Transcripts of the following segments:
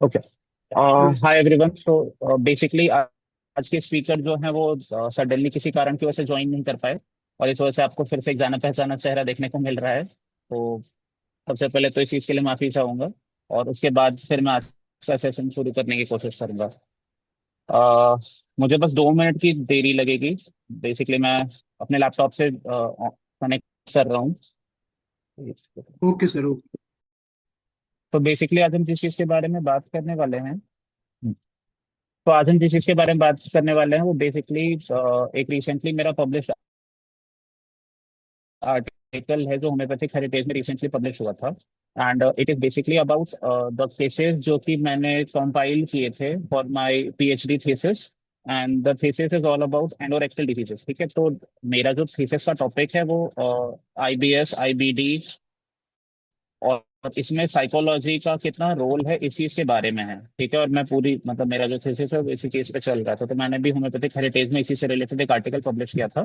Okay. Hi everyone. So basically आज के speaker जो हैं वो सडनली किसी कारण की वजह से ज्वाइन नहीं कर पाए, और इस वजह से आपको फिर से एक जाना पहचाना चेहरा देखने को मिल रहा है। तो सबसे पहले तो इस चीज़ के लिए माफ़ी चाहूँगा, और उसके बाद फिर मैं आज का सेशन शुरू करने की कोशिश करूँगा। अ, मुझे बस 2 मिनट की देरी लगेगी। बेसिकली मैं अपने लैपटॉप से कनेक्ट कर रहा हूँ। Okay sir, okay. तो बेसिकली आज हम जिस चीज़ के बारे में बात करने वाले हैं, तो आज हम जिस चीज़ के बारे में बात करने वाले हैं वो बेसिकली एक रिसेंटली मेरा पब्लिश आर्टिकल है जो होम्योपैथिक हेरिटेज में रिसेंटली पब्लिश हुआ था। And it is basically about the cases जो कि मैंने कंपाइल किए थे for my PhD thesis. And the thesis is all about anorectal diseases. ठीक है, तो मेरा जो थीसिस का टॉपिक है वो आईबीएस, आईबीडी, और इसमें साइकोलॉजी का कितना रोल है इस चीज के बारे में है। ठीक है, और मैं पूरी मतलब मेरा जो थीसिस है वो इसी चीज पे चल रहा था, तो मैंने भी होम्योपैथिक हेरिटेज में इसी से रिलेटेड एक आर्टिकल पब्लिश किया था,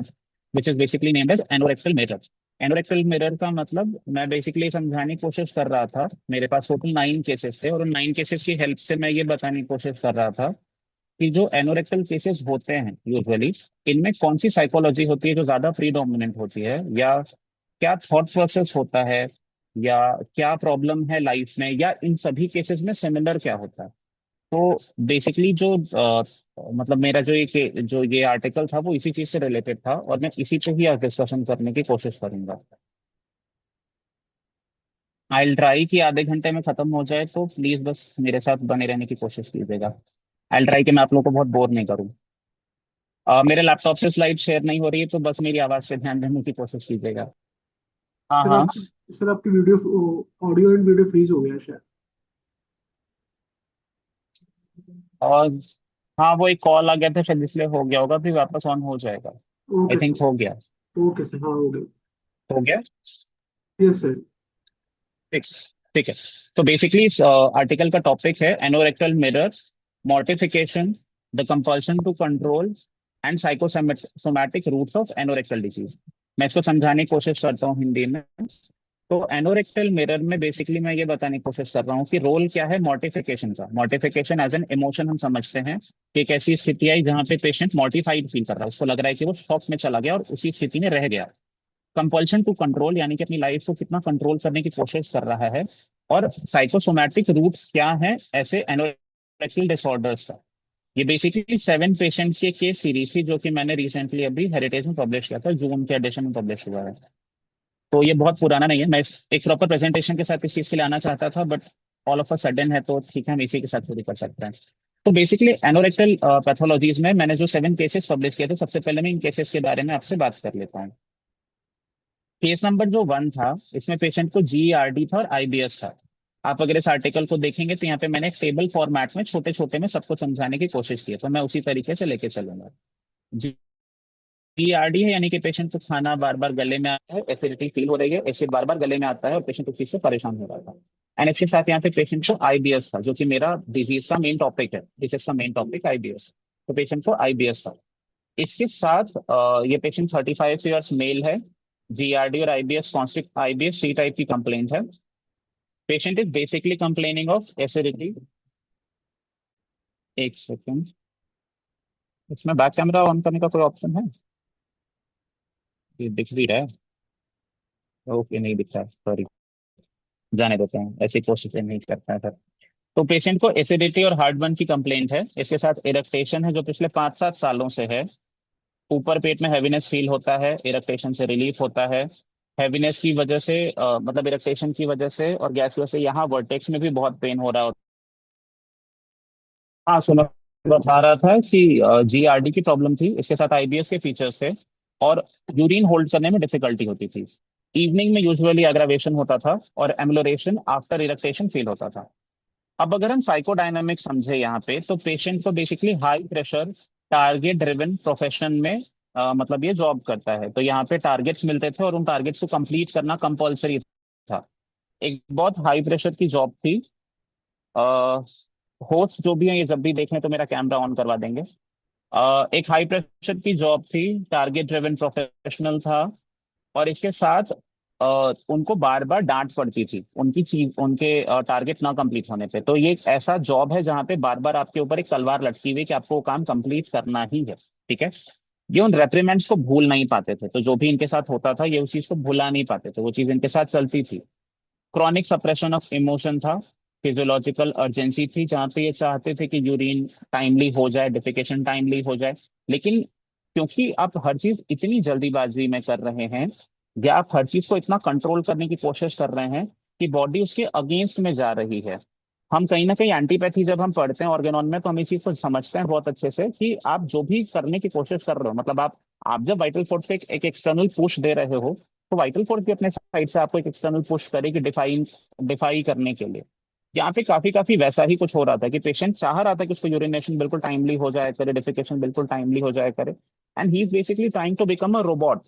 which is basically named as anorectal mirror. Anorectal mirror का मतलब मैं बेसिकली समझाने की कोशिश कर रहा था। मेरे पास टोटल 9 केसेस थे, और उन 9 केसेस की हेल्प से मैं ये बताने की कोशिश कर रहा था कि जो एनोरेक्टल केसेस होते हैं यूजुअली, इनमें कौन सी साइकोलॉजी होती है जो ज्यादा प्रीडोमिनेंट होती है, या क्या थॉट प्रोसेस होता है, या क्या प्रॉब्लम है लाइफ में, या इन सभी केसेस में सिमिलर क्या होता है। तो बेसिकली जो मतलब मेरा जो ये आर्टिकल था वो इसी चीज से रिलेटेड था, और मैं इसी पे ही आज डिस्कशन करने की कोशिश करूंगा। आई ट्राई कि आधे घंटे में खत्म हो जाए, तो प्लीज बस मेरे साथ बने रहने की कोशिश कीजिएगा। आई ट्राई कि मैं आप लोगों को बहुत बोर नहीं करूँ। मेरे लैपटॉप से स्लाइड शेयर नहीं हो रही है, तो बस मेरी आवाज पे ध्यान देने की कोशिश कीजिएगा। हाँ सर हाँ। आप सर आपकी video, audio and video freeze हो गया है शायद। और हाँ, वो एक कॉल आ गया था शायद, इसलिए हो गया होगा, फिर वापस ऑन हो जाएगा। आई ओके थिंक सर। हो गया। ओके सर, हाँ हो गया। हो गया। Yes sir. ठीक। ठीक है। तो बेसिकली इस आर्टिकल का टॉपिक है anorectal mirror, mortification, the compulsion to control, and psychosomatic roots of anorectal disease. मैं इसको समझाने की कोशिश करता हूँ हिंदी में। तो एनोरेक्टल मिरर में बेसिकली मैं ये बताने की कोशिश कर रहा हूँ कि रोल क्या है मॉर्टिफिकेशन का। मॉर्टिफिकेशन एज एन इमोशन हम समझते हैं कि एक ऐसी स्थिति आई जहाँ पे पेशेंट मॉर्टिफाइड फील कर रहा है, उसको लग रहा है कि वो शॉक में चला गया और उसी स्थिति में रह गया। कंपल्शन टू कंट्रोल यानी कि अपनी लाइफ को कितना कंट्रोल करने की कोशिश कर रहा है। और साइकोसोमैटिक रूट्स क्या है ऐसे एनोरेक्टल डिसऑर्डर्स का। ये बेसिकली 7 पेशेंट्स की केस सीरीज थी जो कि मैंने रिसेंटली अभी हेरिटेज में पब्लिश किया था, जून के एडिशन में पब्लिश हुआ है। तो ये बहुत पुराना नहीं है। मैं एक प्रॉपर प्रेजेंटेशन के साथ इस चीज के लिए आना चाहता था, but all of a sudden है, तो ठीक है हम इसी के साथ पूरी कर सकते हैं। तो बेसिकली एनोरेक्टल पैथोलॉजीज में मैंने जो 7 केसेस पब्लिश किए थे, सबसे पहले मैं इन केसेस के बारे में आपसे बात कर लेता हूँ। केस नंबर जो 1 था, इसमें पेशेंट को जीआरडी था और आईबीएस था। आप अगर इस आर्टिकल को देखेंगे तो यहाँ पे मैंने एक टेबल फॉर्मेट में छोटे छोटे में सबको समझाने की कोशिश की है, तो मैं उसी तरीके से लेके चलूंगा। जीआरडी है यानी कि पेशेंट को खाना बार बार गले में आता है, एसिडिटी फील हो रही है, एसिड बार बार गले में आता है और पेशेंट उस चीज से परेशान हो रहा था। एंड इसके साथ यहाँ पे पेशेंट को आईबीएस था, जो कि मेरा डिजीज का मेन टॉपिक है, डिजीज का मेन टॉपिक आईबीएस। तो पेशेंट को आईबीएस था। इसके साथ ये पेशेंट 35 ईयर्स मेल है। जीआरडी और आईबीएस कॉन्स्टिक आईबीएस सी टाइप की कंप्लेंट है। Patient is basically complaining of acidity. एक सेकेंड, इसमें बैक कैमरा ऑन करने का कोई ऑप्शन है? ये दिख भी रहा है? ओके, नहीं दिख रहा, सॉरी। जाने देते हैं, ऐसी कोशिशें नहीं करता है सर। तो पेशेंट को एसिडिटी और हार्टबर्न की कंप्लेंट है। इसके साथ इरेक्टेशन है जो पिछले 5-7 सालों से है। ऊपर पेट में हैवीनेस फील होता है, इरेक्टेशन से रिलीफ होता है। हैवीनेस की वजह से मतलब इरेक्टेशन की वजह से और गैस की वजह से यहाँ वर्टेक्स में भी बहुत पेन हो रहा होता है। हाँ सुनो, बता रहा था कि जीआरडी की प्रॉब्लम थी, इसके साथ आईबीएस के फीचर्स थे, और यूरिन होल्ड करने में डिफिकल्टी होती थी। इवनिंग में यूजुअली एग्रावेशन होता था और एम्लोरेशन आफ्टर इरेक्टेशन फील होता था। अब अगर हम साइकोडायनामिक समझे यहाँ पे, तो पेशेंट को basically high pressure target driven profession में मतलब ये जॉब करता है। तो यहाँ पे टारगेट्स मिलते थे और उन टारगेट्स को कंप्लीट करना कंपलसरी था। एक बहुत हाई प्रेशर की जॉब थी। होस्ट जो भी है ये जब भी देखें तो मेरा कैमरा ऑन करवा देंगे। एक हाई प्रेशर की जॉब थी, टारगेट ड्रिवन प्रोफेशनल था। और इसके साथ उनको बार बार डांट पड़ती थी उनकी चीज उनके टारगेट ना कंप्लीट होने पे। तो ये एक ऐसा जॉब है जहाँ पे बार बार आपके ऊपर एक तलवार लटकी हुई है कि आपको वो काम कंप्लीट करना ही है। ठीक है। ये उन रेप्रीमेंट्स को भूल नहीं पाते थे, तो जो भी इनके साथ होता था ये उस चीज को भुला नहीं पाते थे, वो चीज इनके साथ चलती थी। क्रॉनिक सप्रेशन ऑफ इमोशन था। फिजियोलॉजिकल अर्जेंसी थी जहाँ पे ये चाहते थे कि यूरिन टाइमली हो जाए, डिफिकेशन टाइमली हो जाए। लेकिन क्योंकि आप हर चीज इतनी जल्दीबाजी में कर रहे हैं, या आप हर चीज को इतना कंट्रोल करने की कोशिश कर रहे हैं कि बॉडी उसके अगेंस्ट में जा रही है। हम कहीं ना कहीं एंटीपैथी जब हम पढ़ते हैं ऑर्गेनॉन में, तो हम इस चीज को समझते हैं बहुत अच्छे से कि आप जो भी करने की कोशिश कर रहे हो, मतलब आप जब वाइटल फोर्स पे एक एक्सटर्नल पुश दे रहे हो, तो वाइटल फोर्स भी अपने साइड से आपको एक एक्सटर्नल पुश करेगी डिफाई करने के लिए। यहाँ पे काफी काफी वैसा ही कुछ हो रहा था कि पेशेंट चाह रहा था कि उसको यूरिनेशन बिल्कुल टाइमली हो जाए करे, डिफिकेशन बिल्कुल टाइमली हो जाए करे। And he is basically trying to become a robot,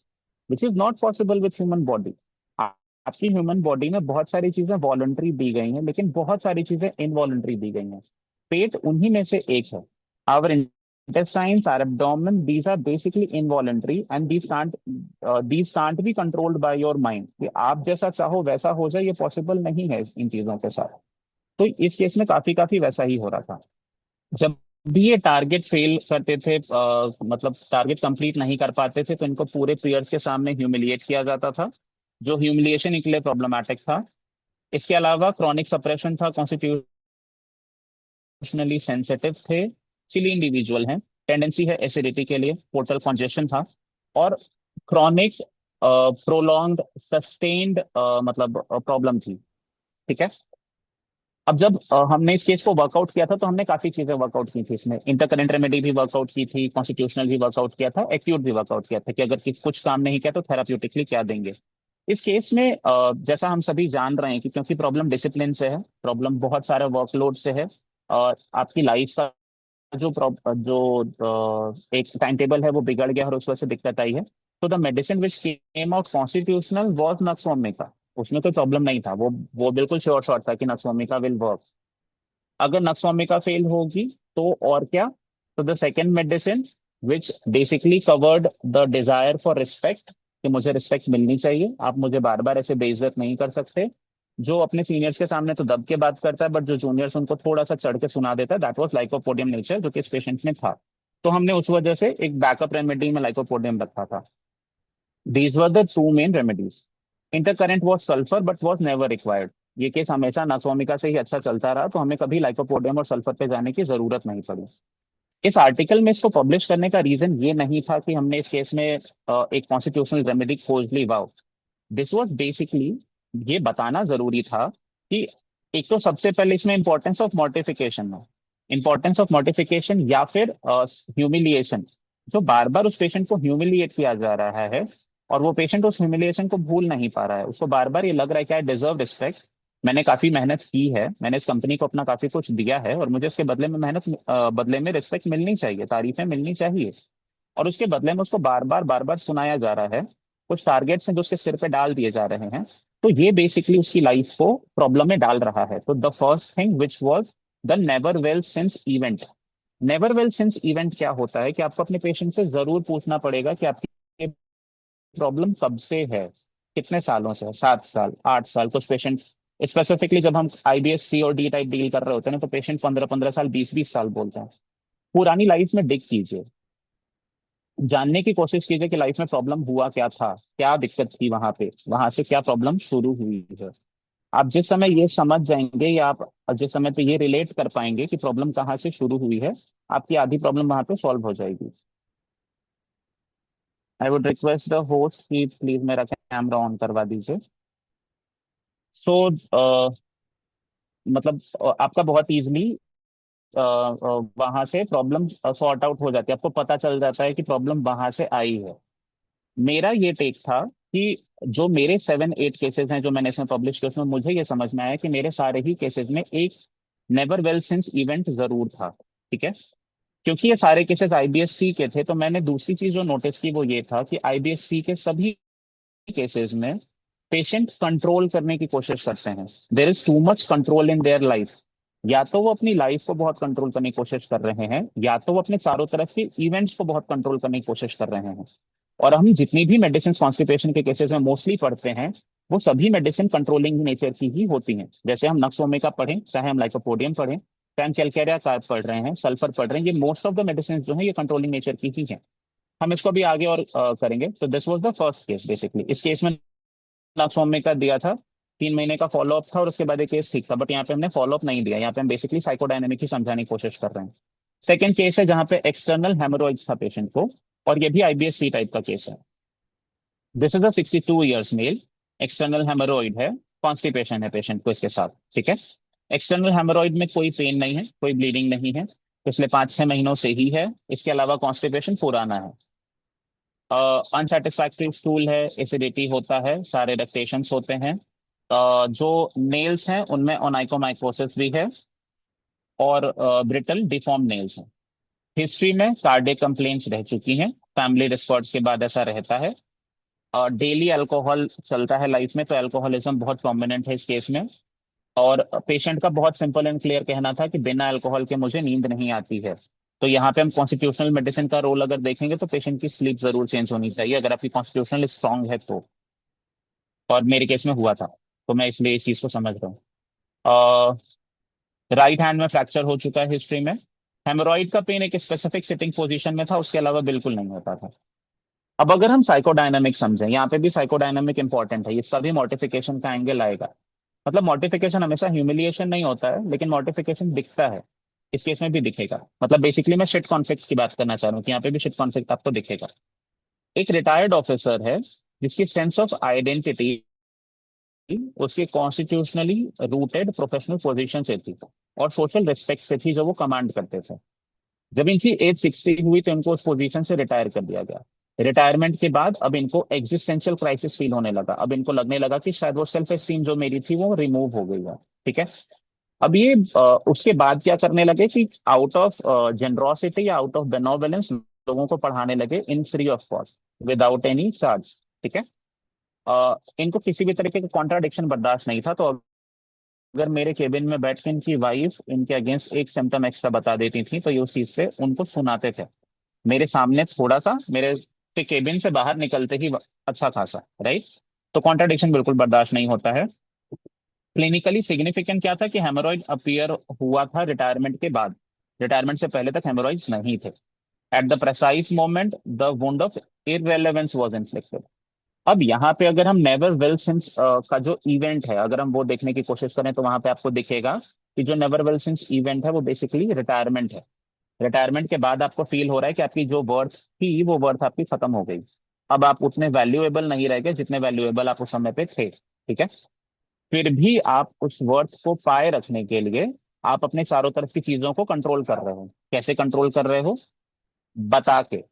which is not possible with human body. आपकी ह्यूमन बॉडी में बहुत सारी चीजें वॉलंटरी दी गई हैं, लेकिन बहुत सारी चीजें इनवॉलंटरी दी गई हैं। पेट उन्हीं में से एक है। Our intestines, our abdomen, these are basically involuntary, and these can't be controlled by your mind कि आप जैसा चाहो वैसा हो जाए, ये पॉसिबल नहीं है इन चीजों के साथ। तो इस केस में काफी काफी वैसा ही हो रहा था। जब भी ये टारगेट फेल करते थे, मतलब टारगेट कंप्लीट नहीं कर पाते थे, तो इनको पूरे पीयर्स के सामने ह्यूमिलिएट किया जाता था, जो ह्यूमिलिएशन इनके लिए प्रॉब्लमैटिक था। इसके अलावा क्रॉनिक सप्रेशन था, इमोशनली सेंसिटिव थे, चिली इंडिविजुअल हैं, टेंडेंसी है एसिडिटी के लिए, पोर्टल कॉन्जेशन था, और क्रॉनिक प्रोलॉन्ग्ड सस्टेन्ड मतलब प्रॉब्लम थी। ठीक है। अब जब हमने इस केस को वर्कआउट किया था, तो हमने काफी चीजें वर्कआउट की थी इसमें। इंटरकरेंट रेमेडी भी वर्कआउट की थी, कॉन्स्टिट्यूशनल भी वर्कआउट किया था, एक्यूट भी वर्कआउट किया था कि अगर कुछ काम नहीं किया तो थेराप्यूटिकली क्या देंगे। इस केस में जैसा हम सभी जान रहे हैं कि क्योंकि प्रॉब्लम डिसिप्लिन से है, प्रॉब्लम बहुत सारे वर्कलोड से है, और आपकी लाइफ का एक टाइम टेबल है वो बिगड़ गया और उस वजह से दिक्कत आई है। तो the medicine which came out constitutional was nux vomica. उसमें कोई प्रॉब्लम नहीं था, वो बिल्कुल श्योर शॉट था कि नक्सोमिका विल वर्क। अगर नक्सोमिका फेल होगी तो और क्या? तो the second medicine which basically covered the desire for respect, कि मुझे रिस्पेक्ट मिलनी चाहिए, आप मुझे बार बार ऐसे बेइज्जत नहीं कर सकते। जो अपने सीनियर्स के सामने तो दब के बात करता है, बट जो जूनियर्स उनको थोड़ा सा चढ़ के सुना देता है, दैट वाज लाइकोपोडियम नेचर, जो कि इस पेशेंट में था। तो हमने उस वजह से एक बैकअप रेमेडी में लाइकोपोडियम रखा था। These were the two main remedies. Intercurrent was sulphur but was never required. ये केस हमेशा नासोमिका से ही अच्छा चलता रहा, तो हमें कभी लाइकोपोडियम और सल्फर पे जाने की जरूरत नहीं पड़ी। इस आर्टिकल में इसको पब्लिश करने का रीजन ये नहीं था कि हमने इस केस में एक कॉन्स्टिट्यूशनल रेमेडी खोज ली, वाओ। दिस वाज बेसिकली, ये बताना जरूरी था कि एक तो सबसे पहले इसमें इंपॉर्टेंस ऑफ मॉर्टिफिकेशन है। इंपॉर्टेंस ऑफ मॉर्टिफिकेशन या फिर ह्यूमिलिएशन, जो बार बार उस पेशेंट को ह्यूमिलिएट किया जा रहा है, और वो पेशेंट उस ह्यूमिलिएशन को भूल नहीं पा रहा है, उसको बार बार ये लग रहा है कि आई डिजर्व रिस्पेक्ट, मैंने काफी मेहनत की है, मैंने इस कंपनी को अपना काफी कुछ दिया है, और मुझे इसके बदले में बदले में रिस्पेक्ट मिलनी चाहिए, तारीफें मिलनी चाहिए। और उसके बदले में उसको बार बार सुनाया जा रहा है, कुछ टारगेट्स हैं जो उसके सिर पे डाल दिए जा रहे हैं। तो ये बेसिकली उसकी लाइफ को प्रॉब्लम में डाल रहा है। तो the first thing which was the never well since event. Never well since event क्या होता है कि आपको अपने पेशेंट से जरूर पूछना पड़ेगा कि आपकी प्रॉब्लम कब से है, कितने सालों से है, 7 साल, 8 साल। कुछ पेशेंट स्पेसिफिकली जब हम आईबीएस सी और डी टाइप डील कर रहे होते हैं ना, तो पेशेंट 15-15 साल, 20-20 साल बोलते हैं। पुरानी लाइफ में डिग कीजिए, जानने की कोशिश कीजिए कि लाइफ में प्रॉब्लम हुआ क्या था, क्या दिक्कत थी वहां पे, वहां से क्या प्रॉब्लम शुरू हुई है। आप जिस समय ये समझ जाएंगे, या आप जिस समय पे ये रिलेट कर पाएंगे कि प्रॉब्लम कहाँ से शुरू हुई है, आपकी आधी प्रॉब्लम वहां पे सॉल्व हो जाएगी। I would request the host कि प्लीज मेरा कैमरा ऑन करवा दीजिए। सो मतलब आपका बहुत इजीली वहां से प्रॉब्लम सॉर्ट आउट हो जाती है, आपको पता चल जाता है कि प्रॉब्लम वहां से आई है। मेरा ये टेक था कि जो मेरे 7-8 केसेस हैं जो मैंने इसमें पब्लिश किए, उसमें मुझे ये समझ में आया कि मेरे सारे ही केसेस में एक नेवर वेल सिंस इवेंट जरूर था। ठीक है। क्योंकि ये सारे केसेस आईबीएससी के थे, तो मैंने दूसरी चीज जो नोटिस की वो ये था कि आईबीएससी के सभी केसेस में पेशेंट कंट्रोल करने की कोशिश करते हैं। There is too much control in their life. या तो वो अपनी लाइफ को बहुत कंट्रोल करने की कोशिश कर रहे हैं, या तो वो अपने चारों तरफ के इवेंट्स को बहुत कंट्रोल करने की कोशिश कर रहे हैं। और हम जितनी भी मेडिसिन कॉन्स्टिपेशन के केसेस में मोस्टली पढ़ते हैं, वो सभी मेडिसिन कंट्रोलिंग नेचर की ही होती हैं। जैसे हम नक्सोमे का पढ़ें, चाहे हम लाइकोपोडियम पढ़ें, चाहे हम कैलकेरिया कार्ब पढ़ रहे हैं, सल्फर पढ़ रहे हैं, ये मोस्ट ऑफ द मेडिसिन जो है ये कंट्रोलिंग नेचर की ही है। हम इसको भी आगे और करेंगे। तो this was the first case basically. इस केस में नक्सोमे का दिया था, 3 महीने का फॉलोअप था और उसके बाद एक केस ठीक था, बट यहाँ पे हमने फॉलोअप नहीं दिया, यहाँ पे हम बेसिकली साइकोडायनेमिक ही समझाने की कोशिश कर रहे हैं। सेकेंड केस है जहाँ पे एक्सटर्नल हेमोरॉइड्स था पेशेंट को, और ये भी आईबीएस-सी टाइप का केस है। This is a 62 years male, external haemorrhoid है, कॉन्स्टिपेशन है पेशेंट को इसके साथ, ठीक है। एक्सटर्नल हेमोरॉइड में कोई पेन नहीं है, कोई ब्लीडिंग नहीं है, पिछले 5-6 महीनों से ही है। इसके अलावा कॉन्स्टिपेशन पुराना है, अनसेटिस्फैक्टरी स्टूल है, एसिडिटी होता है, सारे इरिटेशंस होते हैं, जो नेल्स हैं उनमें ओनाइकोमाइकोसिस भी है, और ब्रिटल डिफॉर्म नेल्स हैं। हिस्ट्री में कार्डियक कंप्लेंट्स रह चुकी हैं, फैमिली रिकॉर्ड्स के बाद ऐसा रहता है। डेली अल्कोहल चलता है लाइफ में, तो अल्कोहलिज्म बहुत प्रोमिनेंट है इस केस में। और पेशेंट का बहुत सिंपल एंड क्लियर कहना था कि बिना अल्कोहल के मुझे नींद नहीं आती है। तो यहाँ पे हम कॉन्स्टिट्यूशनल मेडिसिन का रोल अगर देखेंगे तो पेशेंट की स्लीप जरूर चेंज होनी चाहिए, अगर आपकी कॉन्स्टिट्यूशनल स्ट्रांग है तो। और मेरे केस में हुआ था, तो मैं इसलिए इस चीज को समझ रहा हूँ। राइट हैंड में फ्रैक्चर हो चुका है हिस्ट्री में। हेमोरॉइड का पेन एक स्पेसिफिक सिटिंग पोजीशन में था, उसके अलावा बिल्कुल नहीं होता था। अब अगर हम साइकोडायनामिक समझें, यहाँ पे भी साइकोडायनामिक इंपॉर्टेंट है, इसका भी मॉर्टिफिकेशन का एंगल आएगा। मतलब मॉर्टिफिकेशन हमेशा ह्यूमिलिएशन नहीं होता है, लेकिन मॉर्टिफिकेशन दिखता है, इस केस में भी दिखेगा। मतलब बेसिकली मैं शिट कॉन्फ्लिक्ट की बात करना चाह रहा हूँ कि यहाँ पे भी शिट कॉन्फ्लिक्ट आपको दिखेगा। एक रिटायर्ड ऑफिसर है जिसकी सेंस ऑफ आइडेंटिटी उसके कॉन्स्टिट्यूशनली रूटेड प्रोफेशनल पोजीशन से थी और सोशल रिस्पेक्ट से थी जो वो कमांड करते थे। जब इनकी एज 60 हुई तो इनको उस पोजीशन से रिटायर कर दिया गया। रिटायरमेंट के बाद अब इनको एग्जिस्टेंशियल क्राइसिस फील होने लगा, अब इनको लगने लगा कि शायद वो सेल्फ एस्टीम जो मेरी थी वो रिमूव हो गई है, ठीक है। अब ये उसके बाद क्या करने लगे कि आउट ऑफ जेनरोसिटी या आउट ऑफ बेनोवलेंस लोगों को पढ़ाने लगे in free of cost, without any charge, ठीक है। इनको किसी भी तरीके का कॉन्ट्राडिक्शन बर्दाश्त नहीं था, तो अगर मेरे केबिन में बैठ के इनकी वाइफ इनके अगेंस्ट एक सिम्टम एक्स्ट्रा बता देती थी तो ये उस चीज पे उनको सुनाते थे मेरे सामने, थोड़ा सा मेरे से केबिन से बाहर निकलते ही अच्छा खासा, राइट। तो कॉन्ट्राडिक्शन बिल्कुल बर्दाश्त नहीं होता है। क्लिनिकली सिग्निफिकेंट क्या था कि हेमोरॉइड अपीयर हुआ था रिटायरमेंट के बाद, रिटायरमेंट से पहले तक हेमोरॉइड्स नहीं थे। At the precise moment the wound of irrelevance was inflicted. अब यहाँ पे अगर हम नेवर वेल सिंस का जो इवेंट है अगर हम वो देखने की कोशिश करें तो वहां पे आपको दिखेगा कि जो नेवर वेल सिंस इवेंट है वो बेसिकली रिटायरमेंट है। रिटायरमेंट के बाद आपको फील हो रहा है कि आपकी जो वर्थ थी वो वर्थ आपकी खत्म हो गई। अब आप उतने वैल्यूएबल नहीं रह गए जितने वैल्यूएबल आप उस समय पे थे, ठीक है। फिर भी आप उस वर्थ को पाए रखने के लिए आप अपने चारों तरफ की चीजों को कंट्रोल कर रहे हो। कैसे कंट्रोल कर रहे हो? बता के।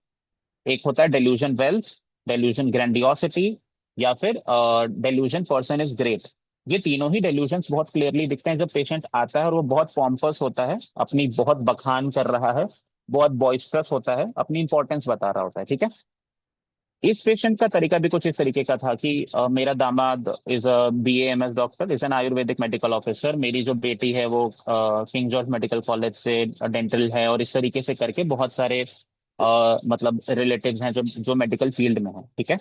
एक होता है डेल्यूजन वेल्थ, डेल्यूजन ग्रैंडियोसिटी, या फिर डेल्यूजन पर्सन इज ग्रेट। ये तीनों ही डेल्यूजन्स बहुत क्लियरली दिखते हैं जब पेशेंट आता है और वो बहुत पॉम्पस होता है, अपनी बहुत बखान कर रहा है, बहुत बॉइस्ट्रस होता है, अपनी इंपॉर्टेंस बता रहा होता है, ठीक है। इस पेशेंट का तरीका भी कुछ इस तरीके का था कि मेरा दामाद is a BAMS doctor, is an Ayurvedic medical officer, मेरी जो बेटी है वो किंग जॉर्ज मेडिकल कॉलेज से डेंटल है, और इस तरीके से करके बहुत सारे मतलब रिलेटिव्स हैं जो जो मेडिकल फील्ड में हैं, ठीक है।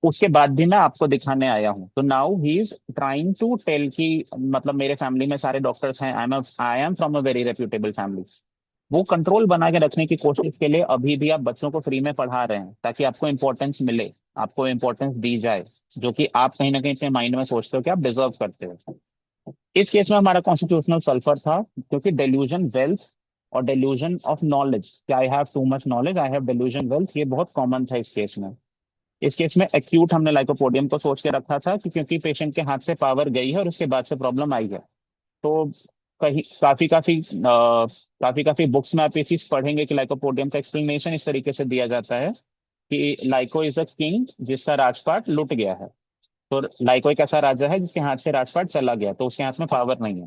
उसके बाद भी मैं आपको दिखाने आया हूँ, तो now he is trying to tell कि मतलब मेरे फैमिली में सारे डॉक्टर्स हैं, I am from a very reputable family. वो कंट्रोल बना के रखने की कोशिश के लिए अभी भी आप बच्चों को फ्री में पढ़ा रहे हैं ताकि आपको इंपॉर्टेंस मिले, आपको इंपॉर्टेंस दी जाए, जो कि आप कहीं ना कहीं अपने माइंड में सोचते हो कि आप डिजर्व करते हो। इस केस में हमारा कॉन्स्टिट्यूशनल सल्फर था, क्योंकि डेल्यूजन वेल्थ और डेल्यूजन ऑफ नॉलेज कि I have too much knowledge, I have delusion wealth, ये बहुत कॉमन था इस केस में। इस केस में एक्यूट हमने लाइकोपोडियम को सोच के रखा था कि क्योंकि पेशेंट के हाथ से पावर गई है और उसके बाद से प्रॉब्लम आई है। तो कहीं काफी काफी बुक्स में आप ये चीज पढ़ेंगे कि लाइकोपोडियम का एक्सप्लेनेशन इस तरीके से दिया जाता है कि लाइको इज अ किंग जिसका राजपाट लुट गया है। तो लाइको एक ऐसा राजा है जिसके हाथ से राजपाट चला गया, तो उसके हाथ में पावर नहीं है।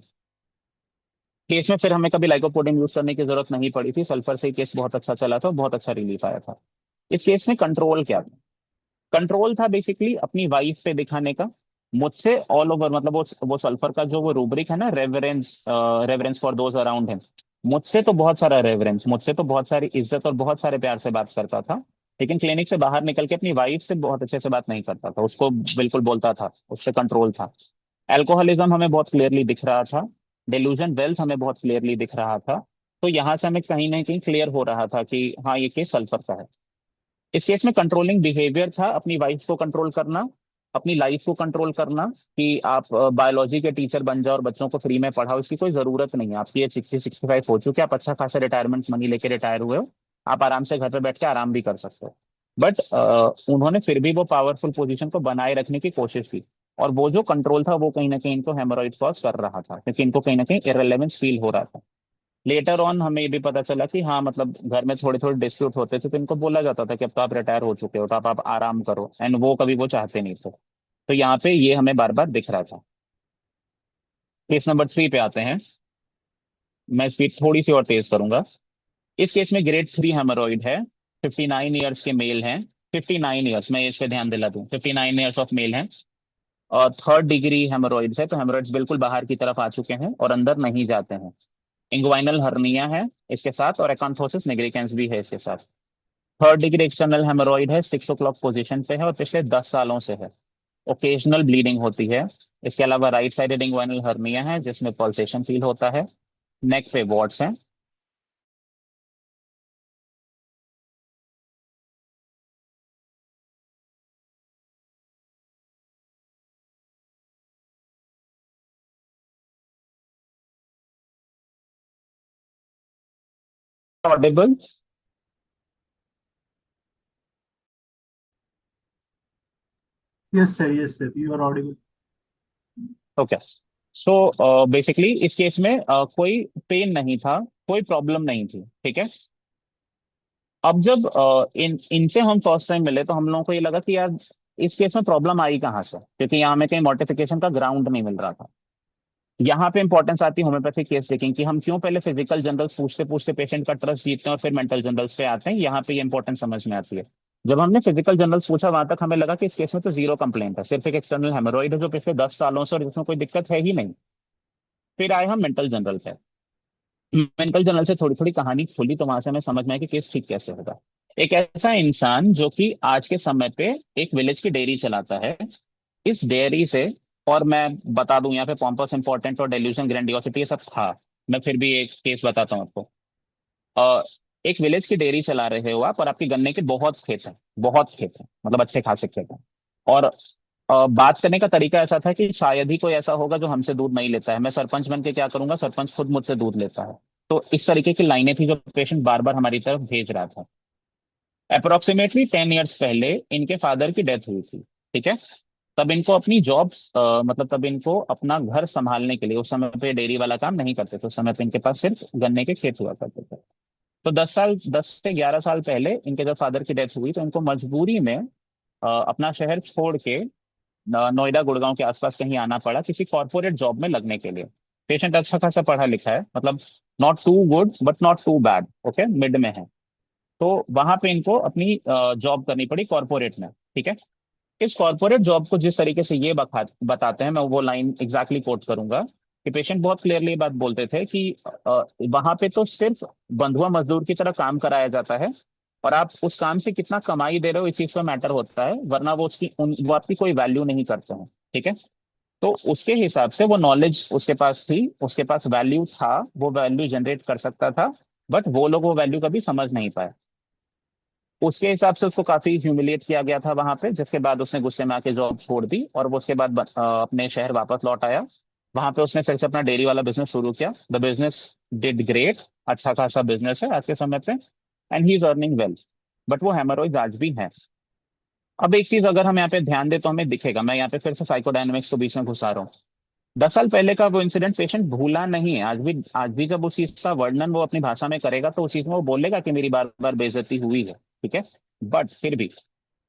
केस में फिर हमें कभी लाइकोपोडियम यूज करने की जरूरत नहीं पड़ी थी, सल्फर से ही केस बहुत अच्छा चला था, बहुत अच्छा रिलीफ आया था। इस केस में कंट्रोल क्या था? कंट्रोल था बेसिकली अपनी वाइफ पे दिखाने का। मुझसे ऑल ओवर, मतलब वो सल्फर का जो वो रूब्रिक है ना, reverence, reverence for those around him, मुझसे तो बहुत सारा रेवरेंस, मुझसे तो बहुत सारी इज्जत और बहुत सारे प्यार से बात करता था। लेकिन क्लिनिक से बाहर निकल के अपनी वाइफ से बहुत अच्छे से बात नहीं करता था, उसको बिल्कुल बोलता था, उससे कंट्रोल था। एल्कोहलिज्म हमें बहुत क्लियरली दिख रहा था। डेल्यूजन वेल्थ हमें बहुत क्लियरली दिख रहा था। तो यहाँ से हमें कहीं ना कहीं क्लियर हो रहा था कि हाँ, ये केस सल्फर का है। इस केस में कंट्रोलिंग बिहेवियर था, अपनी वाइफ को कंट्रोल करना, अपनी लाइफ को कंट्रोल करना, कि आप बायोलॉजी के टीचर बन जाओ और बच्चों को फ्री में पढ़ाओ, इसकी कोई जरूरत नहीं है। आपकी एज 60-65 हो चुकी है, आप अच्छा खासा रिटायरमेंट मनी लेके रिटायर हुए हो, आप आराम से घर पे बैठ के आराम भी कर सकते हो। बट उन्होंने फिर भी वो पावरफुल पोजीशन को बनाए रखने की कोशिश की। और वो जो कंट्रोल था वो कहीं ना कहीं इनको हेमोरॉइड कॉज कर रहा था, क्योंकि इनको कहीं ना कहीं इरेलेवेंस फील हो रहा था। लेटर ऑन हमें ये भी पता चला कि हाँ, मतलब घर में थोड़े थोड़े डिस्प्यूट होते थे, तो इनको बोला जाता था कि अब तो आप रिटायर हो चुके हो, तो आप आराम करो, एंड वो कभी वो चाहते नहीं थे। तो यहाँ पे ये हमें बार बार दिख रहा था। केस नंबर 3 पे आते हैं। मैं स्पीड थोड़ी सी और तेज करूंगा। इस केस में ग्रेड 3 हेमोरॉइड है। 59 ईयर्स के मेल हैं। 59 ईयर्स, मैं इस पे ध्यान दिला दूं, 59 ईयर्स ऑफ मेल हैं। और थर्ड डिग्री हेमोरॉइड्स है, तो हेमोरॉइड्स बिल्कुल बाहर की तरफ आ चुके हैं और अंदर नहीं जाते हैं। इंग्वाइनल हर्निया है इसके साथ, और एकांथोसिस निग्रिकेंस भी है इसके साथ। थर्ड डिग्री एक्सटर्नल हेमोरॉइड है, 6 o'clock पोजीशन पे है और पिछले 10 सालों से है। ओकेजनल ब्लीडिंग होती है। इसके अलावा राइट साइडेड इंग्वाइनल हर्निया है जिसमें पल्सेशन फील होता है। नेक पे वॉट्स हैं। Audible? Yes sir, you are audible. Okay. So basically इस केस में कोई पेन नहीं था, कोई प्रॉब्लम नहीं थी, ठीक है। अब जब इन इनसे हम फर्स्ट टाइम मिले तो हम लोगों को ये लगा कि यार, इस केस में प्रॉब्लम आई कहाँ से, क्योंकि यहाँ में कहीं मॉडिफिकेशन का ग्राउंड नहीं मिल रहा था। यहाँ पे इंपॉर्टेंस आती है होम्योपैथिक केस टेकिंग की। हम क्यों पहले फिजिकल जनरल्स पूछते पूछते पेशेंट का ट्रस्ट जीतते हैं और फिर मेंटल जनरल्स पे आते हैं, यहाँ पे ये इंपॉर्टेंस समझ में आती है। जब हमने फिजिकल जनरल्स पूछा वहां तक हमें लगा कि इस केस में तो जीरो कंप्लेंट है, सिर्फ एक एक्सटर्नल हेमोरॉइड है जो पिछले 10 सालों से, और जिसमें कोई दिक्कत है ही नहीं। फिर आए हम मेंटल जनरल पे। मेंटल जनरल से थोड़ी थोड़ी कहानी खुली तो वहां से हमें समझ में आया कि केस ठीक कैसे होगा। एक ऐसा इंसान जो कि आज के समय पे एक विलेज की डेयरी चलाता है, इस डेयरी से, और मैं बता दूं यहाँ पे पॉम्पस इंपॉर्टेंट और डेल्यूशन ग्रैंडियोसिटी ये सब था, मैं फिर भी एक केस बताता हूँ आपको। अ, एक विलेज की डेयरी चला रहे हो आप, और आपके गन्ने के बहुत खेत हैं, बहुत खेत हैं, मतलब अच्छे खासे खेत हैं। और बात करने का तरीका ऐसा था कि शायद ही कोई ऐसा होगा जो हमसे दूध नहीं लेता है, मैं सरपंच बन के क्या करूंगा, सरपंच खुद मुझसे दूध लेता है। तो इस तरीके की लाइनें थी जो पेशेंट बार बार हमारी तरफ भेज रहा था। अप्रोक्सीमेटली 10 ईयर्स पहले इनके फादर की डेथ हुई थी, ठीक है। तब इनको अपनी जॉब, मतलब तब इनको अपना घर संभालने के लिए, उस समय पे डेयरी वाला काम नहीं करते थे, उस समय पे इनके पास सिर्फ गन्ने के खेत हुआ करते थे। तो 10 से 11 साल पहले इनके जब फादर की डेथ हुई तो इनको मजबूरी में अपना शहर छोड़ के नोएडा गुड़गांव के आसपास कहीं आना पड़ा किसी कॉर्पोरेट जॉब में लगने के लिए। पेशेंट अच्छा खासा पढ़ा लिखा है, मतलब not too good but not too bad, okay, mid में है। तो वहां पे इनको अपनी जॉब करनी पड़ी कॉर्पोरेट में, ठीक है। इस कॉर्पोरेट जॉब को जिस तरीके से ये बताते हैं, मैं वो लाइन एग्जैक्टली कोट करूंगा, कि पेशेंट बहुत क्लियरली ये बात बोलते थे कि वहां पे तो सिर्फ बंधुआ मजदूर की तरह काम कराया जाता है, और आप उस काम से कितना कमाई दे रहे हो इस चीज पर मैटर होता है, वरना वो आपकी कोई वैल्यू नहीं करते हैं, ठीक है। तो उसके हिसाब से वो नॉलेज उसके पास थी, उसके पास वैल्यू था, वो वैल्यू जनरेट कर सकता था, बट वो लोग वो वैल्यू कभी समझ नहीं पाए। उसके हिसाब से उसको काफी ह्यूमिलिएट किया गया था वहां पे, जिसके बाद उसने गुस्से में आके जॉब छोड़ दी और वो उसके बाद अपने शहर वापस लौट आया। वहां पे उसने फिर से अपना डेयरी वाला बिजनेस शुरू किया। द बिजनेस डिड ग्रेट, अच्छा खासा बिजनेस है आज के समय पे, and he is earning well. But वो हेमोरॉइड आज भी है। अब एक चीज अगर हम यहाँ पे ध्यान दे तो हमें दिखेगा, मैं यहाँ पे फिर से साइकोडायनेमिक्स को बीच में घुसा रहा हूँ। 10 साल पहले का वो इंसिडेंट पेशेंट भूला नहीं है, आज भी जब उस चीज का वर्णन वो अपनी भाषा में करेगा तो उस चीज में वो बोलेगा कि मेरी बार बार बेइज्जती हुई है, ठीक है। बट फिर भी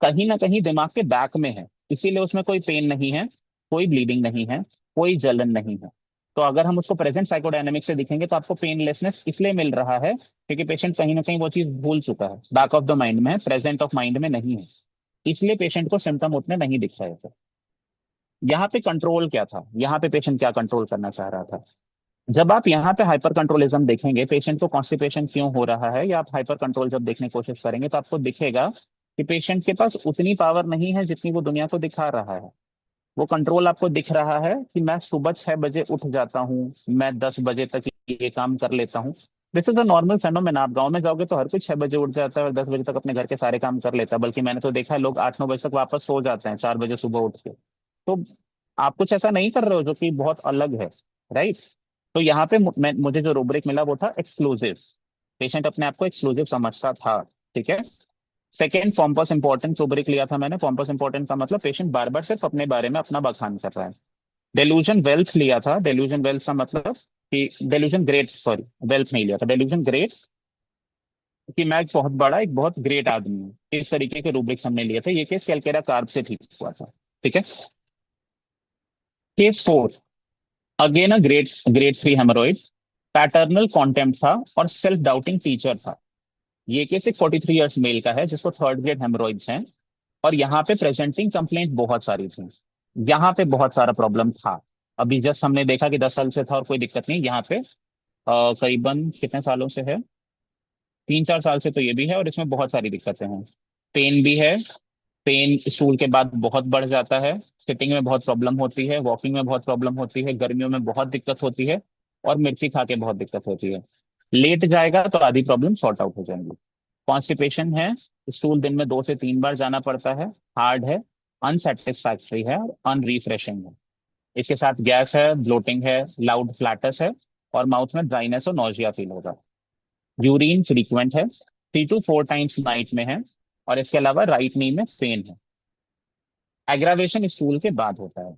कहीं ना कहीं दिमाग के बैक में है, इसीलिए उसमें कोई पेन नहीं है, कोई ब्लीडिंग नहीं है, कोई जलन नहीं है। तो अगर हम उसको प्रेजेंट साइकोडायनेमिक से दिखेंगे तो आपको पेनलेसनेस इसलिए मिल रहा है क्योंकि पेशेंट कहीं ना कहीं वो चीज भूल चुका है, बैक ऑफ द माइंड में है, प्रेजेंट ऑफ माइंड में नहीं है। इसलिए पेशेंट को सिम्टम उतने नहीं दिख रहे थे। यहाँ पे कंट्रोल क्या था, यहाँ पे पेशेंट क्या कंट्रोल करना चाह रहा था? जब आप यहाँ पे हाइपर कंट्रोलिज्म देखेंगे, पेशेंट को कॉन्स्टिपेशन क्यों हो रहा है, या आप हाइपर कंट्रोल जब देखने की कोशिश करेंगे तो आपको दिखेगा कि पेशेंट के पास उतनी पावर नहीं है जितनी वो दुनिया को दिखा रहा है। वो कंट्रोल आपको दिख रहा है कि मैं सुबह 6 बजे उठ जाता हूँ, मैं 10 बजे तक ये काम कर लेता हूँ। This is the normal फेनोमेन। आप गांव में जाओगे तो हर कोई 6 बजे उठ जाता है और 10 बजे तक अपने घर के सारे काम कर लेता है, बल्कि मैंने तो देखा है लोग 8-9 बजे तक वापस सो जाते हैं 4 बजे सुबह उठ के। तो आप कुछ ऐसा नहीं कर रहे हो जो कि बहुत अलग है, राइट? तो यहाँ पे मुझे जो रूब्रिक मिला वो था एक्सक्लूसिव। पेशेंट अपने आप को एक्सक्लूसिव समझता था, ठीक है। सेकेंड, पॉम्पस इंपॉर्टेंट रूब्रिक लिया था मैंने। पॉम्पस इंपॉर्टेंट का मतलब पेशेंट बार बार सिर्फ अपने बारे में अपना बखान कर रहा है। डेल्यूजन वेल्थ लिया था। डेल्यूजन वेल्थ का मतलब कि डेल्यूजन ग्रेट, सॉरी वेल्थ नहीं लिया था, डेल्यूजन ग्रेट, कि मैं एक बहुत बड़ा, एक बहुत ग्रेट आदमी हूँ। इस तरीके के रूब्रिक्स हमने लिए थे। ये केस कैलकेरा कार्ब से ठीक हुआ था, ठीक है। Case 4, again a great grade 3 haemorrhoid, paternal contempt था और सेल्फ डाउटिंग टीचर था। ये केस एक 43 ईयर्स मेल का है जिसको थर्ड ग्रेड हेमरोइड्स हैं। और यहाँ पे प्रेजेंटिंग कंप्लेंट बहुत सारी थी। यहाँ पे बहुत सारा प्रॉब्लम था। अभी जस्ट हमने देखा कि 10 साल से था और कोई दिक्कत नहीं। यहाँ पे करीबन कितने सालों से है, 3-4 साल से तो ये भी है, और इसमें बहुत सारी दिक्कतें हैं। पेन भी है। पेन स्टूल के बाद बहुत बढ़ जाता है। सिटिंग में बहुत प्रॉब्लम होती है, वॉकिंग में बहुत प्रॉब्लम होती है, गर्मियों में बहुत दिक्कत होती है, और मिर्ची खा के बहुत दिक्कत होती है। लेट जाएगा तो आधी प्रॉब्लम सॉर्ट आउट हो जाएंगी। कॉन्स्टिपेशन है, स्टूल दिन में 2 से 3 बार जाना पड़ता है, हार्ड है, अनसेटिस्फैक्टरी है और अनरिफ्रेशिंग है। इसके साथ गैस है, ब्लोटिंग है, लाउड फ्लैटस है, और माउथ में ड्राइनेस और नोजिया फील होगा। यूरिन फ्रीक्वेंट है, 3 to 4 टाइम्स नाइट में है, और इसके अलावा राइट नी में पेन है। एग्रावेशन स्टूल के बाद होता है।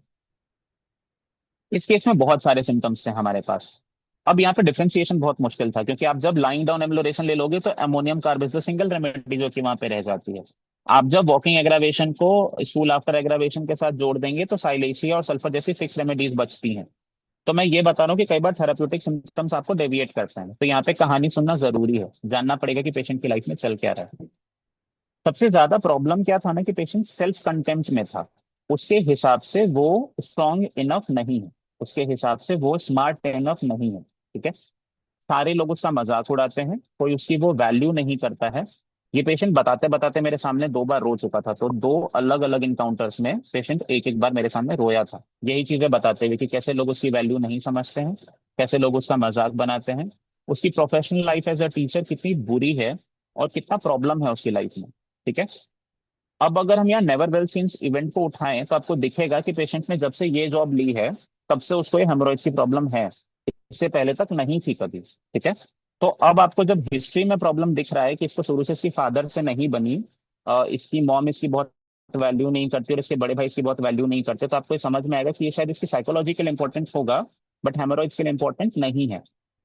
इस केस में बहुत सारे सिम्टम्स थे हमारे पास। अब यहाँ पे डिफरेंशिएशन बहुत मुश्किल था, क्योंकि आप जब लाइंग डाउन एम्लोरेशन ले लोगे तो अमोनियम कार्बिस सिंगल रेमेडी जो कि वहां पे रह जाती है। आप जब वॉकिंग एग्रावेशन को स्टूल आफ्टर एग्रावेशन के साथ जोड़ देंगे तो साइलेशिया और सल्फर जैसी फिक्स रेमेडीज बचती हैं। तो मैं ये बता रहा हूँ कि कई बार थेराप्यूटिक सिम्टम्स आपको डेविएट करते हैं, तो यहाँ पे कहानी सुनना जरूरी है, जानना पड़ेगा कि पेशेंट की लाइफ में चल क्या रहा है। सबसे ज्यादा प्रॉब्लम क्या था ना, कि पेशेंट सेल्फ कंटेम्प्ट में था। उसके हिसाब से वो स्ट्रांग इनफ नहीं है, उसके हिसाब से वो स्मार्ट इनफ नहीं है, ठीक है। सारे लोग उसका मजाक उड़ाते हैं, कोई उसकी वो वैल्यू नहीं करता है। ये पेशेंट बताते बताते मेरे सामने 2 बार रो चुका था, तो 2 अलग अलग इनकाउंटर्स में पेशेंट एक एक बार मेरे सामने रोया था, यही चीजें बताते हुए कि कैसे लोग उसकी वैल्यू नहीं समझते हैं, कैसे लोग उसका मजाक बनाते हैं, उसकी professional life as a teacher कितनी बुरी है, और कितना प्रॉब्लम है उसकी लाइफ में, ठीक है। अब अगर हम यहाँ नेवर वेल सीन्स इवेंट को उठाएं तो आपको दिखेगा कि पेशेंट ने जब से ये जॉब ली है तब से उसको ये हेमोरॉइड्स की प्रॉब्लम है। इससे पहले तक नहीं थी कभी, ठीक है। तो अब आपको जब हिस्ट्री में प्रॉब्लम दिख रहा है कि इसको शुरू से इसकी फादर से नहीं बनी, इसकी मॉम इसकी बहुत वैल्यू नहीं करती और इसके बड़े भाई इसकी बहुत वैल्यू नहीं करते, तो आपको ये समझ में आएगा कि ये शायद इसकी साइकोलॉजिकल इंपॉर्टेंट होगा, बट हेमोरॉइड्स के लिए इंपॉर्टेंट नहीं है,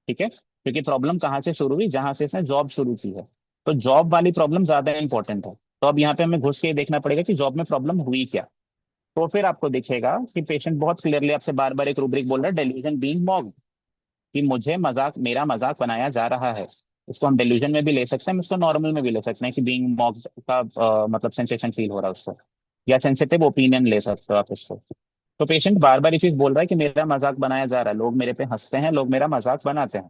ठीक है। क्योंकि प्रॉब्लम कहाँ से शुरू हुई, जहां से इसने जॉब शुरू की है। तो जॉब वाली प्रॉब्लम ज्यादा इंपॉर्टेंट है। तो अब यहाँ पे हमें घुस के ये देखना पड़ेगा कि जॉब में प्रॉब्लम हुई क्या। तो फिर आपको दिखेगा कि पेशेंट बहुत क्लियरली आपसे बार बार एक रूब्रिक बोल रहा है, डेल्यूजन बीइंग मॉक्ड, कि मुझे मजाक, मेरा मजाक बनाया जा रहा है। उसको हम डेल्यूजन में भी ले सकते हैं, हम उसको नॉर्मल में भी ले सकते हैं कि बीइंग मॉक्ड का मतलब सेंसेशन फील हो रहा है उसको, या सेंसिटिव ओपिनियन ले सकते हो आप इसको। तो पेशेंट बार बार ये चीज बोल रहा है कि मेरा मजाक बनाया जा रहा है, लोग मेरे पे हंसते हैं, लोग मेरा मजाक बनाते हैं।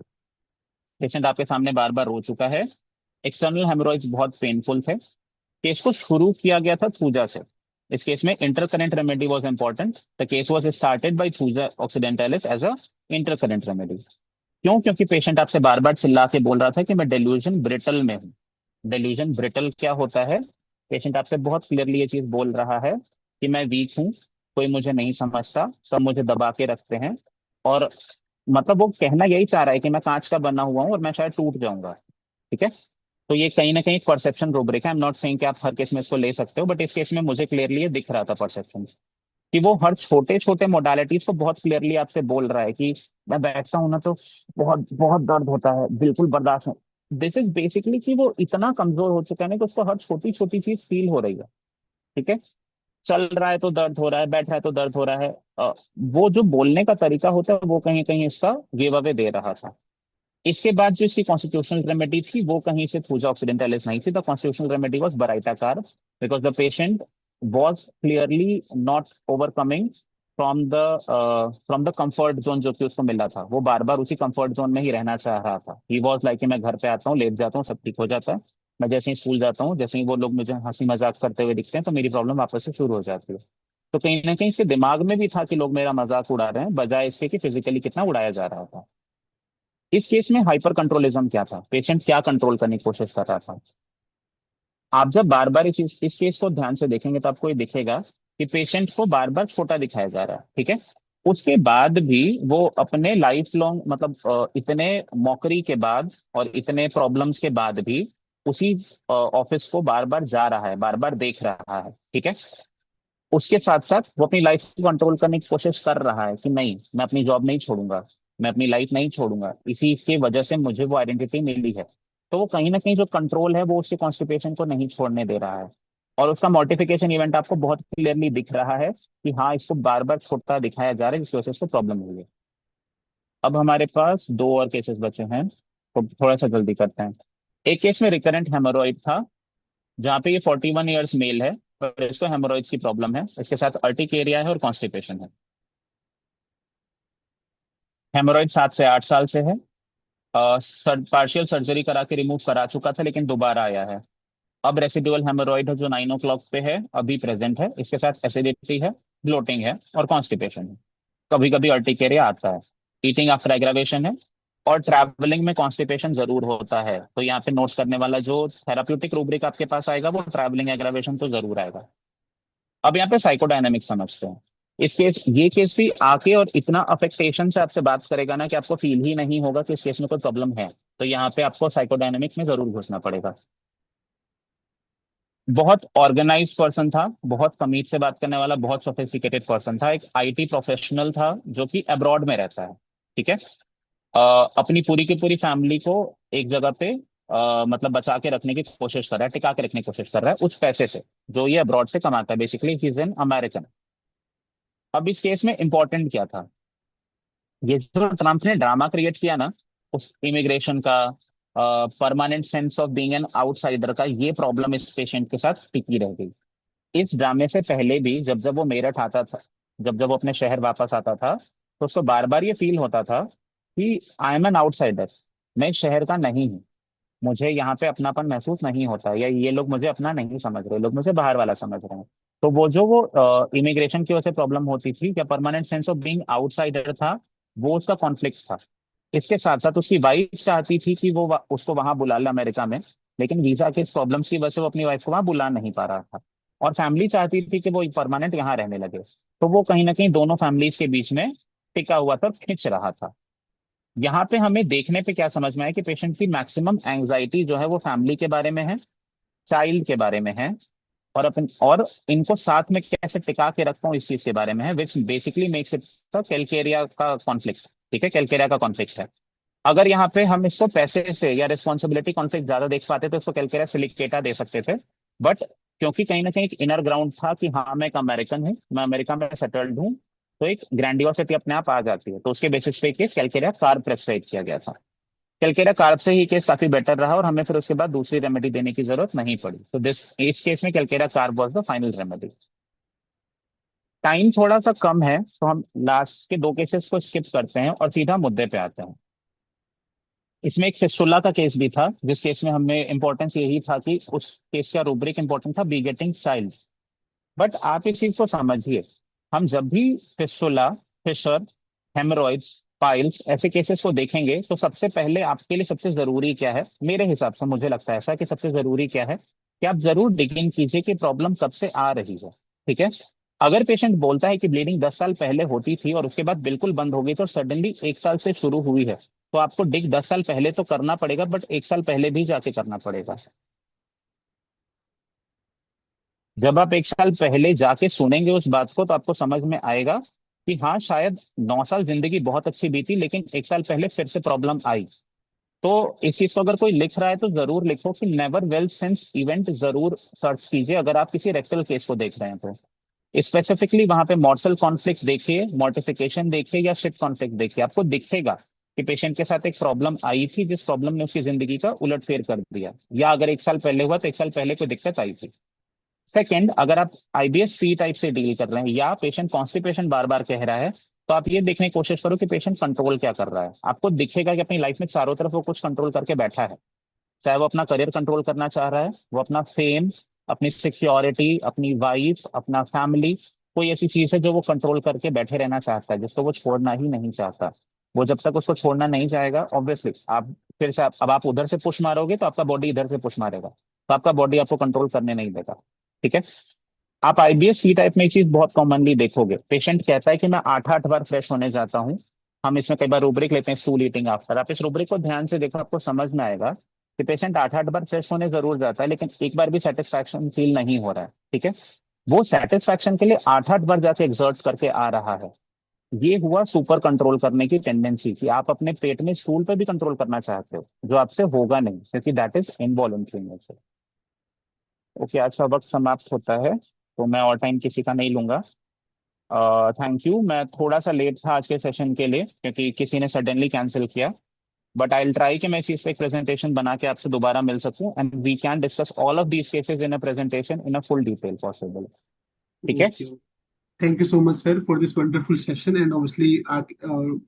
पेशेंट आपके सामने बार बार रो चुका है। एक्सटर्नल हेमोरॉइड्स बहुत पेनफुल थे। केस को शुरू किया गया था थूजा से। इस केस में intercurrent remedy was important. The case was started by thuja occidentalis as a intercurrent remedy. क्यों? क्योंकि पेशेंट आपसे बार बार चिल्ला के बोल रहा था कि मैं डेल्यूजन ब्रिटल में हूँ। डेल्यूजन ब्रिटल क्या होता है? पेशेंट आपसे बहुत क्लियरली ये चीज बोल रहा है कि मैं वीक हूँ, कोई मुझे नहीं समझता, सब मुझे दबा के रखते हैं, और मतलब वो कहना यही चाह रहा है कि मैं कांच का बना हुआ हूँ और मैं शायद टूट जाऊंगा, ठीक है। तो ये कहीं ना कहीं परसेप्शन रूब्रिक है। आई एम नॉट सेइंग कि आप हर केस में इसको ले सकते हो, बट इस केस में मुझे क्लियरली ये दिख रहा था परसेप्शन, कि वो हर छोटे छोटे मोडालिटीज को बहुत क्लियरली आपसे बोल रहा है कि मैं बैठता हूं ना तो बहुत बहुत दर्द होता है, बिल्कुल बर्दाश्त नहीं। दिस इज बेसिकली कि वो इतना कमजोर हो चुका है ना कि उसको हर छोटी छोटी चीज फील हो रही है, ठीक है। चल रहा है तो दर्द हो रहा है, बैठ रहा है तो दर्द हो रहा है। वो जो बोलने का तरीका होता है वो कहीं कहीं इसका गिव अवे दे रहा था। इसके बाद जो इसकी कॉन्स्टिट्यूशनल रेमेडी थी वो कहीं से थूजा ऑक्सीडेंटलिस नहीं थी। The constitutional remedy was Baryta carb, because the patient was clearly not overcoming from the comfort zone जो कि उसको मिला था, वो बार बार उसी कंफर्ट जोन में ही रहना चाह रहा था। ही वॉज लाइक कि मैं घर पे आता हूँ, लेट जाता हूँ, सब ठीक हो जाता है। मैं जैसे ही स्कूल जाता हूँ, जैसे ही वो लोग मुझे हंसी मजाक करते हुए दिखते हैं, तो मेरी प्रॉब्लम वापस से शुरू हो जाती है। तो कहीं ना कहीं इसके दिमाग में भी था कि लोग मेरा मजाक उड़ा रहे हैं, बजाय इसके कि फिजिकली कितना उड़ाया जा रहा था। इस केस में हाइपर कंट्रोलिज्म क्या था, पेशेंट क्या कंट्रोल करने की कोशिश कर रहा था। आप जब बार बार इस केस को ध्यान से देखेंगे तो आपको ये दिखेगा कि पेशेंट को बार बार छोटा दिखाया जा रहा है, ठीक है। उसके बाद भी वो अपने लाइफ लॉन्ग, मतलब इतने मौकरी के बाद और इतने प्रॉब्लम्स के बाद भी उसी ऑफिस को बार बार जा रहा है, बार बार देख रहा है, ठीक है। उसके साथ साथ वो अपनी लाइफ को कंट्रोल करने की कोशिश कर रहा है कि नहीं, मैं अपनी जॉब नहीं छोड़ूंगा, मैं अपनी लाइफ नहीं छोड़ूंगा, इसी की वजह से मुझे वो आइडेंटिटी मिली है। तो वो कहीं ना कहीं जो कंट्रोल है वो उसके कॉन्स्टिपेशन को नहीं छोड़ने दे रहा है। और उसका मॉडिफिकेशन इवेंट आपको बहुत क्लियरली दिख रहा है कि हाँ, इसको बार बार छोटा दिखाया जा रहा है, जिसकी वजह से इसको प्रॉब्लम हुई है। अब हमारे पास दो और केसेस बचे हैं, तो थोड़ा सा जल्दी करते हैं। एक केस में रिकरेंट हेमोरॉइड था, जहाँ पे ये 41 ईयर्स मेल है, पर इसको हेमोरॉइड्स की प्रॉब्लम है, इसके साथ अर्टिकेरिया है और कॉन्स्टिपेशन है। हेमोरॉइड 7 से 8 साल से है। पार्शियल सर्जरी करा के रिमूव करा चुका था, लेकिन दोबारा आया है। अब रेसिडुअल हेमोरॉइड है जो 9 o'clock पे है, अभी प्रेजेंट है। इसके साथ एसिडिटी है, ब्लोटिंग है और कॉन्स्टिपेशन है। कभी कभी अर्टिकेरिया आता है। ईटिंग आफ्टर एग्रावेशन है। और ट्रैवलिंग में कॉन्स्टिपेशन जरूर होता है, तो यहाँ पे नोट करने वाला जो थेराप्यूटिक रूब्रिक आपके पास आएगा वो ट्रैवलिंग एग्रावेशन तो जरूर आएगा। अब यहाँ पे साइकोडायनेमिक समझते हैं। इस केस ये केस भी आके और इतना अफेक्टेशन से आपसे बात करेगा ना कि आपको फील ही नहीं होगा कि इस केस में कोई प्रॉब्लम है। तो यहाँ पे आपको साइकोडायनेमिक में जरूर घुसना पड़ेगा। बहुत ऑर्गेनाइज्ड पर्सन था, बहुत तमीज से बात करने वाला, बहुत सोफिस्टिकेटेड पर्सन था, एक आईटी प्रोफेशनल था जो कि अब्रॉड में रहता है, ठीक है। अपनी पूरी की पूरी फैमिली को एक जगह पे मतलब बचा के रखने की कोशिश कर रहा है, टिका के रखने की कोशिश कर रहा है उस पैसे से जो ये अब्रॉड से कमाता है। Basically he is an American. अब इस केस में इंपॉर्टेंट क्या था, ये जो ट्रम्प ने ड्रामा क्रिएट किया ना, उस इमिग्रेशन का, permanent sense of being an outsider का, ये प्रॉब्लम इस पेशेंट के साथ टिकी रह गई। इस ड्रामे से पहले भी जब जब वो मेरठ आता था, जब जब वो अपने शहर वापस आता था, तो उसको बार बार ये फील होता था कि आई एम एन आउटसाइडर, मैं इस शहर का नहीं हूँ, मुझे यहाँ पे अपनापन महसूस नहीं होता, या ये लोग मुझे अपना नहीं समझ रहे, लोग मुझे बाहर वाला समझ रहे हैं। तो वो जो वो इमिग्रेशन की वजह से प्रॉब्लम होती थी, या permanent sense of being outsider था, वो उसका कॉन्फ्लिक्ट था। इसके साथ साथ उसकी वाइफ चाहती थी कि वो उसको वहां बुला ले अमेरिका में, लेकिन वीजा के प्रॉब्लम्स की वजह से वो अपनी वाइफ को वहां बुला नहीं पा रहा था। और फैमिली चाहती थी कि वो परमानेंट यहाँ रहने लगे। तो वो कहीं ना कहीं दोनों फैमिलीज के बीच में टिका हुआ था और खिंच रहा था। यहाँ पे हमें देखने पे क्या समझ में आया कि पेशेंट की मैक्सिमम एंग्जाइटी जो है वो फैमिली के बारे में है, चाइल्ड के बारे में है, और इनको साथ में कैसे टिका के रखता हूँ इस चीज के बारे में है, which basically makes it Calcarea का कॉन्फ्लिक्ट। ठीक है, कैलकेरिया का कॉन्फ्लिक्ट है। अगर यहाँ पे हम इसको पैसे से या रिस्पॉन्सिबिलिटी कॉन्फ्लिक्ट ज्यादा देख पाते तो इसको कैलकेरिया सिलिकेटा दे सकते थे। बट क्योंकि कहीं ना कहीं एक इनर ग्राउंड था कि हाँ, मैं एक अमेरिकन हूँ, मैं अमेरिका में सेटल्ड हूँ, तो एक ग्रैंडियोसिटी अपने आप आ जाती है, तो उसके बेसिस पे केस कैलकेरिया कार्ब प्रेस्क्राइब किया गया था। कैलकेरिया कार्ब से ही केस काफी बेटर रहा और हमें फिर उसके बाद दूसरी रेमेडी देने की जरूरत नहीं पड़ी। तो दिस इस केस में Calcarea carb was the final remedy. Time थोड़ा सा कम है, तो हम लास्ट के दो केसेस को स्किप करते हैं और सीधा मुद्दे पे आते हैं। इसमें एक फिस्टुला का केस भी था, जिस केस में हमें इंपॉर्टेंस यही था कि उस केस का रूब्रिक इंपॉर्टेंट था, बीगेटिंग चाइल्ड। बट आप इस चीज को समझिए, हम जब भी फिस्टुला, फिशर, हेमरॉइड्स, पाइल्स ऐसे केसेस को देखेंगे तो सबसे पहले आपके लिए सबसे जरूरी क्या है, मेरे हिसाब से मुझे लगता है ऐसा कि सबसे जरूरी क्या है कि आप जरूर डिगिंग कीजिए कि प्रॉब्लम कब से आ रही है, ठीक है। अगर पेशेंट बोलता है कि ब्लीडिंग 10 साल पहले होती थी और उसके बाद बिल्कुल बंद हो गई तो सडनली 1 साल से शुरू हुई है, तो आपको डिग 10 साल पहले तो करना पड़ेगा, बट 1 साल पहले भी जाके करना पड़ेगा। जब आप 1 साल पहले जाके सुनेंगे उस बात को तो आपको समझ में आएगा कि हाँ, शायद 9 साल जिंदगी बहुत अच्छी बीती, लेकिन 1 साल पहले फिर से प्रॉब्लम आई। तो इस चीज को अगर कोई लिख रहा है तो जरूर लिखो कि नेवर वेल सिंस इवेंट जरूर सर्च कीजिए, अगर आप किसी रेक्टल केस को देख रहे हैं तो। स्पेसिफिकली वहां पे मॉर्सल कॉन्फ्लिक्ट देखिए, मॉर्टिफिकेशन देखिए या शिप कॉन्फ्लिक्ट देखिए, आपको दिखेगा कि पेशेंट के साथ एक प्रॉब्लम आई थी जिस प्रॉब्लम ने उसकी जिंदगी का उलटफेर कर दिया, या अगर 1 साल पहले हुआ तो 1 साल पहले कोई दिक्कत आई थी। सेकंड, अगर आप आईबीएस सी टाइप से डील कर रहे हैं या पेशेंट कॉन्स्टिपेशन बार बार कह रहा है, तो आप ये देखने की कोशिश करो कि पेशेंट कंट्रोल क्या कर रहा है। आपको दिखेगा कि अपनी लाइफ में चारों तरफ वो कुछ कंट्रोल करके बैठा है। चाहे वो अपना करियर कंट्रोल करना चाह रहा है, वो अपना फेम, अपनी सिक्योरिटी, अपनी वाइफ, अपना फैमिली, कोई ऐसी चीज है जो वो कंट्रोल करके बैठे रहना चाहता है, जिसको वो छोड़ना ही नहीं चाहता। वो जब तक उसको छोड़ना नहीं चाहेगा, ऑब्वियसली आप फिर से अब आप उधर से पुश मारोगे तो आपका बॉडी इधर से पुश मारेगा, तो आपका बॉडी आपको कंट्रोल करने नहीं देगा। ठीक है। आप आईबीएस सी टाइप में एक चीज बहुत कॉमनली देखोगे, पेशेंट कहता है कि मैं 8-8 बार फ्रेश होने जाता हूँ। हम इसमें कई बार रूब्रिक लेते हैं स्टूल ईटिंग आफ्टर। आप इस रूब्रिक को ध्यान से देखो, आपको समझ में आएगा कि पेशेंट 8-8 बार फ्रेश होने जरूर जाता है, लेकिन एक बार भी सेटिस्फैक्शन फील नहीं हो रहा है। ठीक है। वो सेटिस्फैक्शन के लिए 8-8 बार जाके एग्जर्ट करके आ रहा है। ये हुआ सुपर कंट्रोल करने की टेंडेंसी, कि आप अपने पेट में स्टूल पे भी कंट्रोल करना चाहते हो, जो आपसे होगा नहीं, क्योंकि that is involuntary nature. Okay, आज का वक्त समाप्त होता है, तो मैं और टाइम किसी का नहीं लूंगा। Thank you. मैं थोड़ा सा लेट था आज के सेशन के लिए, क्योंकि किसी ने सडनली कैंसिल किया। बट आई विल ट्राई कि मैं इसी पे एक प्रेजेंटेशन बना के आपसे दोबारा मिल सकूं, and we can discuss all of these cases in a presentation in a full detail possible. ठीक है। Okay, thank you so much sir for this wonderful session and obviously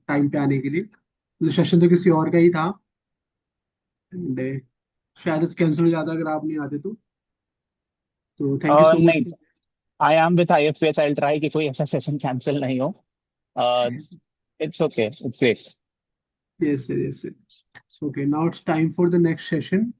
time पे आने के लिए। तो सेशन तो किसी और का ही था एंड शायद कैंसिल हो जाता अगर आप नहीं आते तो थैंक यू सो मच। नहीं, I am with IFPH, I will try कि कोई ऐसा सेशन कैंसिल नहीं हो। It's okay, it's great. Yes sir, yes sir. Okay, now it's time for the next session.